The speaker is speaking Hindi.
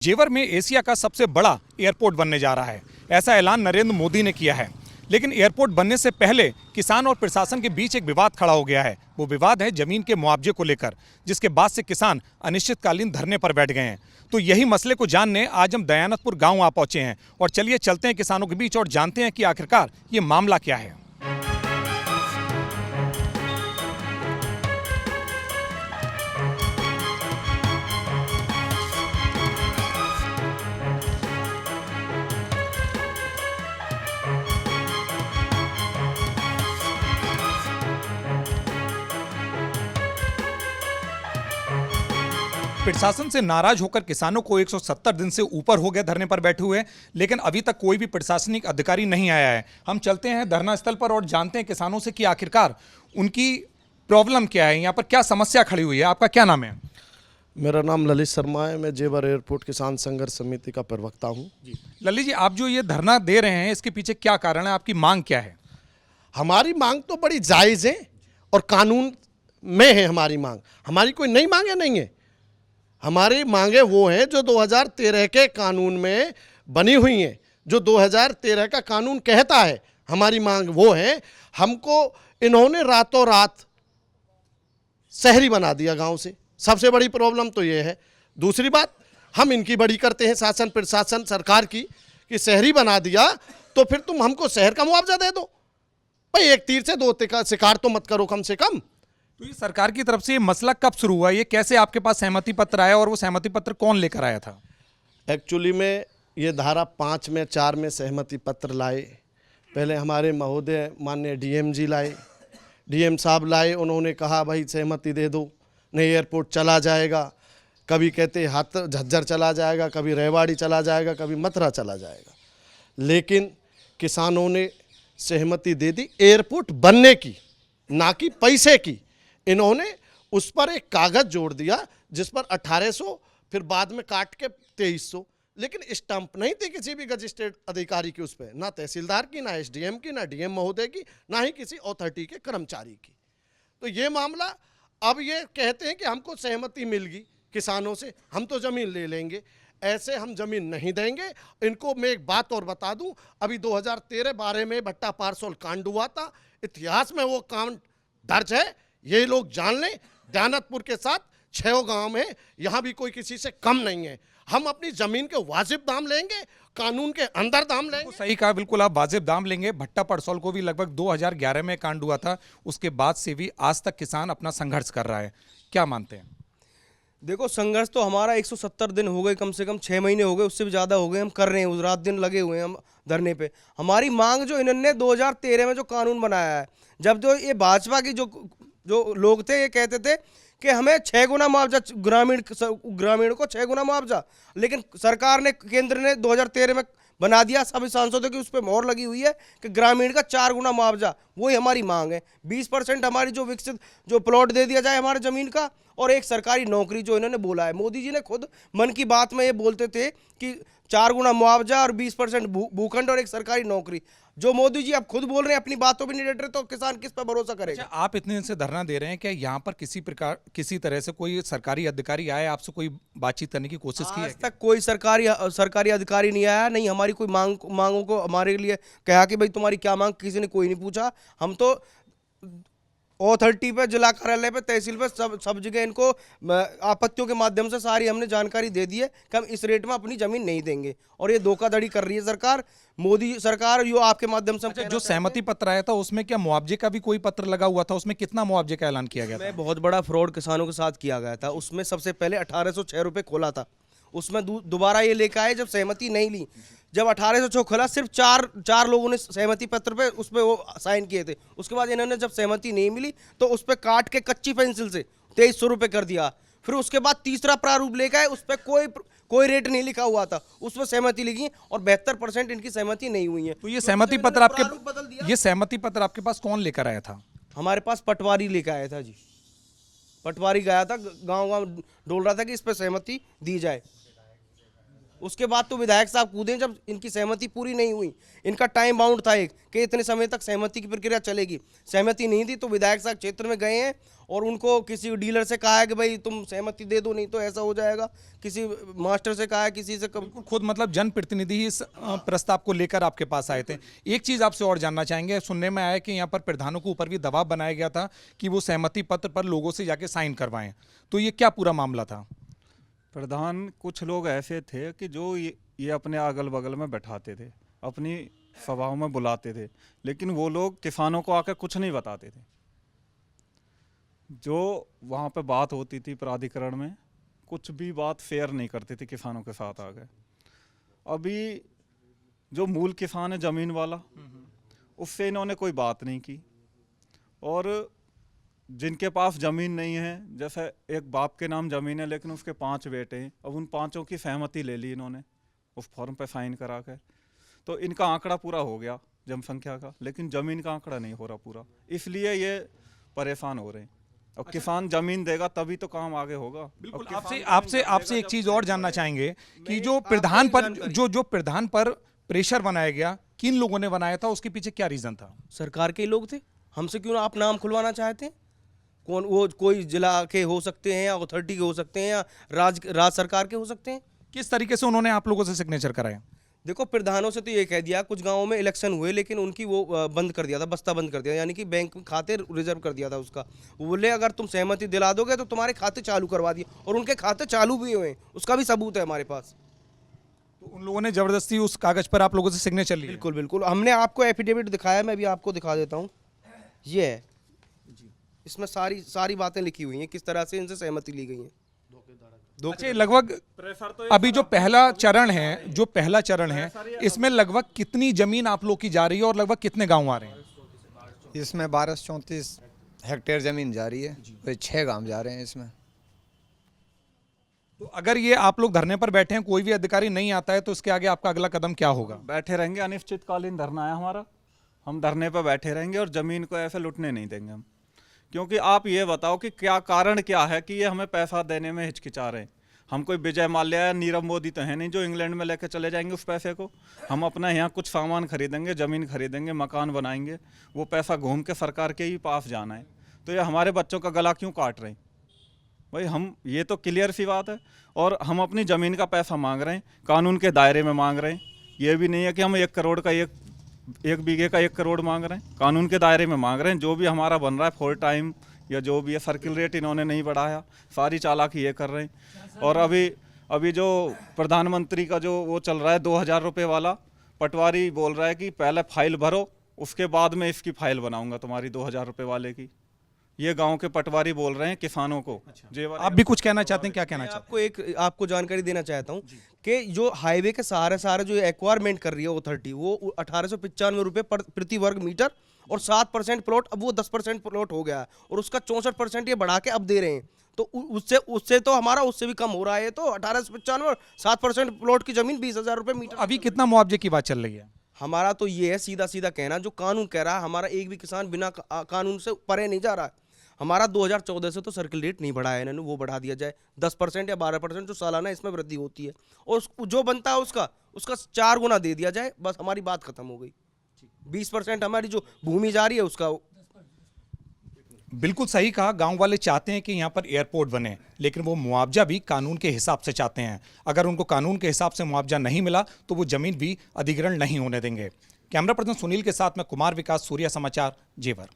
जेवर में एशिया का सबसे बड़ा एयरपोर्ट बनने जा रहा है, ऐसा ऐलान नरेंद्र मोदी ने किया है। लेकिन एयरपोर्ट बनने से पहले किसान और प्रशासन के बीच एक विवाद खड़ा हो गया है। वो विवाद है जमीन के मुआवजे को लेकर, जिसके बाद से किसान अनिश्चितकालीन धरने पर बैठ गए हैं। तो यही मसले को जानने आज हम दयानतपुर गांव आ पहुंचे हैं और चलिए चलते हैं किसानों के बीच और जानते हैं कि आखिरकार ये मामला क्या है। प्रशासन से नाराज होकर किसानों को 170 दिन से ऊपर हो गए धरने पर बैठे हुए, लेकिन अभी तक कोई भी प्रशासनिक अधिकारी नहीं आया है। हम चलते हैं धरना स्थल पर और जानते हैं किसानों से कि आखिरकार उनकी प्रॉब्लम क्या है, यहाँ पर क्या समस्या खड़ी हुई है। आपका क्या नाम है? मेरा नाम ललित शर्मा है। मैं जेवर एयरपोर्ट किसान संघर्ष समिति का प्रवक्ता हूँ। ललित जी, आप जो ये धरना दे रहे हैं इसके पीछे क्या कारण है, आपकी मांग क्या है? हमारी मांग तो बड़ी जायज़ है और कानून में है हमारी मांग। हमारी कोई नई मांगे नहीं है। हमारी मांगे वो हैं जो 2013 के कानून में बनी हुई हैं, जो 2013 का कानून कहता है। हमारी मांग वो है, हमको इन्होंने रातों रात शहरी बना दिया गांव से। सबसे बड़ी प्रॉब्लम तो ये है। दूसरी बात हम इनकी बड़ी करते हैं, शासन प्रशासन सरकार की, कि शहरी बना दिया तो फिर तुम हमको शहर का मुआवजा दे दो। भाई एक तीर से दो शिकार तो मत करो कम से कम। तो ये सरकार की तरफ से ये मसला कब शुरू हुआ, ये कैसे आपके पास सहमति पत्र आया और वो सहमति पत्र कौन लेकर आया था? एक्चुअली में ये धारा 5 में 4 में सहमति पत्र लाए। पहले हमारे महोदय माननीय डीएम जी लाए, डीएम साहब लाए। उन्होंने कहा भाई सहमति दे दो, नहीं एयरपोर्ट चला जाएगा। कभी कहते हाथ झज्जर चला जाएगा, कभी रेवाड़ी चला जाएगा, कभी मथुरा चला जाएगा। लेकिन किसानों ने सहमति दे दी एयरपोर्ट बनने की, ना कि पैसे की। इन्होंने उस पर एक कागज़ जोड़ दिया जिस पर 1800 फिर बाद में काट के 2300, लेकिन स्टंप नहीं थी किसी भी गजिस्ट्रेट अधिकारी की उस पर, ना तहसीलदार की, ना एसडीएम की, ना डीएम महोदय की, ना ही किसी अथॉरिटी के कर्मचारी की। तो ये मामला अब ये कहते हैं कि हमको सहमति मिल गई किसानों से, हम तो ज़मीन ले लेंगे। ऐसे हम ज़मीन नहीं देंगे इनको। मैं एक बात और बता दूं, अभी 2013-12 में भट्टा पारसोल कांड हुआ था। इतिहास में वो कांड दर्ज है, ये लोग जान लें। दयानतपुर के साथ 6 गांव में, यहाँ भी कोई किसी से कम नहीं है। हम अपनी ज़मीन के वाजिब दाम लेंगे, कानून के अंदर दाम लेंगे। सही कहा, बिल्कुल आप वाजिब दाम लेंगे। भट्टा परसौल को भी लगभग 2011 में कांड हुआ था, उसके बाद से भी आज तक किसान अपना संघर्ष कर रहा है। क्या मानते हैं? देखो, संघर्ष तो हमारा 170 दिन हो गए, कम से कम 6 महीने हो गए, उससे भी ज़्यादा हो गए। हम कर रहे हैं, रात दिन लगे हुए हैं हम धरने पे। हमारी मांग जो इन्होंने 2013 में जो कानून बनाया है, जब जो ये भाजपा की जो लोग थे, ये कहते थे कि हमें 6 गुना मुआवजा, ग्रामीण को 6 गुना मुआवजा। लेकिन सरकार ने, केंद्र ने 2013 में बना दिया, सभी सांसदों की उस पर मोहर लगी हुई है कि ग्रामीण का 4 गुना मुआवजा। वही हमारी मांग है। 20% हमारी जो विकसित जो प्लॉट दे दिया जाए हमारे ज़मीन का, और एक सरकारी नौकरी जो इन्होंने बोला है। मोदी जी ने खुद मन की बात में ये बोलते थे कि 4 गुना मुआवजा और 20% भूखंड और एक सरकारी नौकरी। जो मोदी जी अब खुद बोल रहे हैं, अपनी बातों पे नहीं डट रहे, तो किसान किस पर भरोसा करेगा? अच्छा, आप इतने दिन से धरना दे रहे हैं, क्या यहाँ पर किसी तरह से कोई सरकारी अधिकारी आया, आपसे कोई बातचीत करने की कोशिश की है? आज तक कोई सरकारी अधिकारी नहीं आया, नहीं हमारी कोई मांगों को हमारे लिए कहा कि भाई तुम्हारी क्या मांग, किसी ने कोई नहीं पूछा। हम तो अथॉरिटी पे, जिला कार्यालय पे, तहसील पे, सब जगह इनको आपत्तियों के माध्यम से सारी हमने जानकारी दे दी है कि हम इस रेट में अपनी जमीन नहीं देंगे। और ये धोखाधड़ी कर रही है सरकार, मोदी सरकार। यो आपके माध्यम से अच्छा, जो सहमति पत्र आया था उसमें क्या मुआवजे का भी कोई पत्र लगा हुआ था? उसमें कितना मुआवजे का ऐलान किया गया था? बहुत बड़ा फ्रॉड किसानों के साथ किया गया था। उसमें सबसे पहले 1806 रुपये खोला था। उसमें दोबारा ये लेकर आए जब सहमति नहीं ली। जब 1806 खोला, सिर्फ चार लोगों ने सहमति पत्र पे उस पर वो साइन किए थे। उसके बाद इन्होंने जब सहमति नहीं मिली तो उस पर काट के कच्ची पेंसिल से 2300 रुपये कर दिया। फिर उसके बाद तीसरा प्रारूप लेकर आए, उस पर कोई रेट नहीं लिखा हुआ था, उस पर सहमति लिखी और 72% इनकी सहमति नहीं हुई है। तो ये सहमति पत्र आपके पास कौन लेकर आया था? हमारे पास पटवारी लेकर आया था जी। पटवारी गया था, गाँव डोल रहा था कि इस पर सहमति दी जाए। उसके बाद तो विधायक साहब कूदे जब इनकी सहमति पूरी नहीं हुई। इनका टाइम बाउंड था एक कि इतने समय तक सहमति की प्रक्रिया चलेगी, सहमति नहीं दी तो विधायक साहब क्षेत्र में गए हैं और उनको किसी डीलर से कहा है कि भाई तुम सहमति दे दो, नहीं तो ऐसा हो जाएगा। किसी मास्टर से कहा है, किसी से खुद मतलब जनप्रतिनिधि ही इस प्रस्ताव को लेकर आपके पास आए थे। एक चीज आपसे और जानना चाहेंगे, सुनने में आया कि यहाँ पर प्रधानों के ऊपर भी दबाव बनाया गया था कि वो सहमति पत्र पर लोगों से जाके साइन करवाएं, तो ये क्या पूरा मामला था? प्रधान कुछ लोग ऐसे थे कि जो ये अपने अगल बगल में बैठाते थे, अपनी सभाओं में बुलाते थे, लेकिन वो लोग किसानों को आकर कुछ नहीं बताते थे। जो वहाँ पे बात होती थी प्राधिकरण में, कुछ भी बात शेयर नहीं करते थे किसानों के साथ आगे। अभी जो मूल किसान है ज़मीन वाला, उससे इन्होंने कोई बात नहीं की। और जिनके पास ज़मीन नहीं है, जैसे एक बाप के नाम ज़मीन है लेकिन उसके 5 बेटे हैं, अब उन 5 की सहमति ले ली इन्होंने उस फॉर्म पे साइन करा कर, तो इनका आंकड़ा पूरा हो गया जनसंख्या का, लेकिन ज़मीन का आंकड़ा नहीं हो रहा पूरा, इसलिए ये परेशान हो रहे हैं। अब किसान ज़मीन देगा तभी तो काम आगे होगा। बिल्कुल। आपसे एक चीज और जानना चाहेंगे कि जो प्रधान पर प्रेशर बनाया गया, किन लोगों ने बनाया था, उसके पीछे क्या रीजन था? सरकार के लोग थे। हमसे क्यों आप नाम खुलवाना चाहते हैं? कौन वो? कोई जिला के हो सकते हैं या अथॉरिटी के हो सकते हैं या राज्य सरकार के हो सकते हैं। किस तरीके से उन्होंने आप लोगों से सिग्नेचर कराया? देखो, प्रधानों से तो ये कह दिया, कुछ गांवों में इलेक्शन हुए लेकिन उनकी वो बंद कर दिया था, बस्ता बंद कर दिया, यानी कि बैंक खाते रिजर्व कर दिया था उसका। वो बोले अगर तुम सहमति दिला दोगे तो तुम्हारे खाते चालू करवा दिए, और उनके खाते चालू भी हुए, उसका भी सबूत है हमारे पास। तो उन लोगों ने जबरदस्ती उस कागज पर आप लोगों से सिग्नेचर लिए? बिल्कुल बिल्कुल, हमने आपको एफिडेविट दिखाया, मैं अभी आपको दिखा देता हूँ। ये है, इसमें सारी बातें लिखी हुई हैं, किस तरह से इनसे सहमति ली गई है। अच्छा, लगभग अभी जो पहला चरण है इसमें लगभग कितनी जमीन आप लोग की जा रही है और लगभग कितने गांव आ रहे हैं? इसमें 1234 हेक्टेयर ज़मीन जा रही है, कोई 6 गांव जा रहे हैं इसमें। तो अगर ये आप लोग धरने पर बैठे हैं, कोई भी अधिकारी नहीं आता है, तो इसके आगे आपका अगला कदम क्या होगा? बैठे रहेंगे, अनिश्चितकालीन धरना है हमारा, हम धरने पर बैठे रहेंगे और ज़मीन को ऐसे लुटने नहीं देंगे हम। क्योंकि आप ये बताओ कि क्या कारण क्या है कि ये हमें पैसा देने में हिचकिचा रहे हैं। हम कोई विजय माल्या या नीरव मोदी तो है नहीं जो इंग्लैंड में लेकर चले जाएंगे उस पैसे को। हम अपना यहाँ कुछ सामान खरीदेंगे, ज़मीन खरीदेंगे, मकान बनाएंगे, वो पैसा घूम के सरकार के ही पास जाना है। तो ये हमारे बच्चों का गला क्यों काट रहे हैं भाई? हम ये तो क्लियर सी बात है। और हम अपनी ज़मीन का पैसा मांग रहे हैं, कानून के दायरे में मांग रहे हैं। ये भी नहीं है कि हम 1 करोड़ का एक बीघे का 1 करोड़ मांग रहे हैं, कानून के दायरे में मांग रहे हैं। जो भी हमारा बन रहा है फुल टाइम या जो भी है, सर्किल रेट इन्होंने नहीं बढ़ाया, सारी चालाकी ये कर रहे हैं। और अभी जो प्रधानमंत्री का जो वो चल रहा है 2000 रुपये वाला, पटवारी बोल रहा है कि पहले फाइल भरो, उसके बाद में इसकी फाइल बनाऊंगा तुम्हारी 2000 रुपये वाले की। ये गांव के पटवारी बोल रहे हैं किसानों को। आप भी कुछ कहना चाहते हैं? क्या कहना चाहते हैं? आपको जानकारी देना चाहता हूँ कि जो हाईवे के सहारे जो एक्वायरमेंट कर रही है अथॉरिटी, वो 1895 रुपये प्रति वर्ग मीटर और 7% प्लॉट, अब वो 10% प्लॉट हो गया है और उसका 64% ये बढ़ा के अब दे रहे हैं। तो उससे तो हमारा उससे भी कम हो रहा है। तो 1895 और 7% प्लॉट की जमीन 20,000 रुपये मीटर। अभी कितना मुआवजे की बात चल रही है? हमारा तो ये है सीधा कहना, जो कानून कह रहा है, हमारा एक भी किसान बिना कानून से परे नहीं जा रहा है। हमारा 2014 से तो सर्किल रेट नहीं बढ़ाया इन्होंने, वो बढ़ा दिया जाए 10% या 12% जो सालाना इसमें वृद्धि होती है, और जो बनता है उसका 4 गुना दे दिया जाए, बस हमारी बात खत्म हो गई। 20% हमारी जो भूमि जा रही है उसका। बिल्कुल सही कहा। गांव वाले चाहते हैं कि यहाँ पर एयरपोर्ट बने, लेकिन वो मुआवजा भी कानून के हिसाब से चाहते हैं। अगर उनको कानून के हिसाब से मुआवजा नहीं मिला तो वो जमीन भी अधिग्रहण नहीं होने देंगे। कैमरा पर्सन सुनील के साथ में कुमार विकास, सूर्या समाचार, जेवर।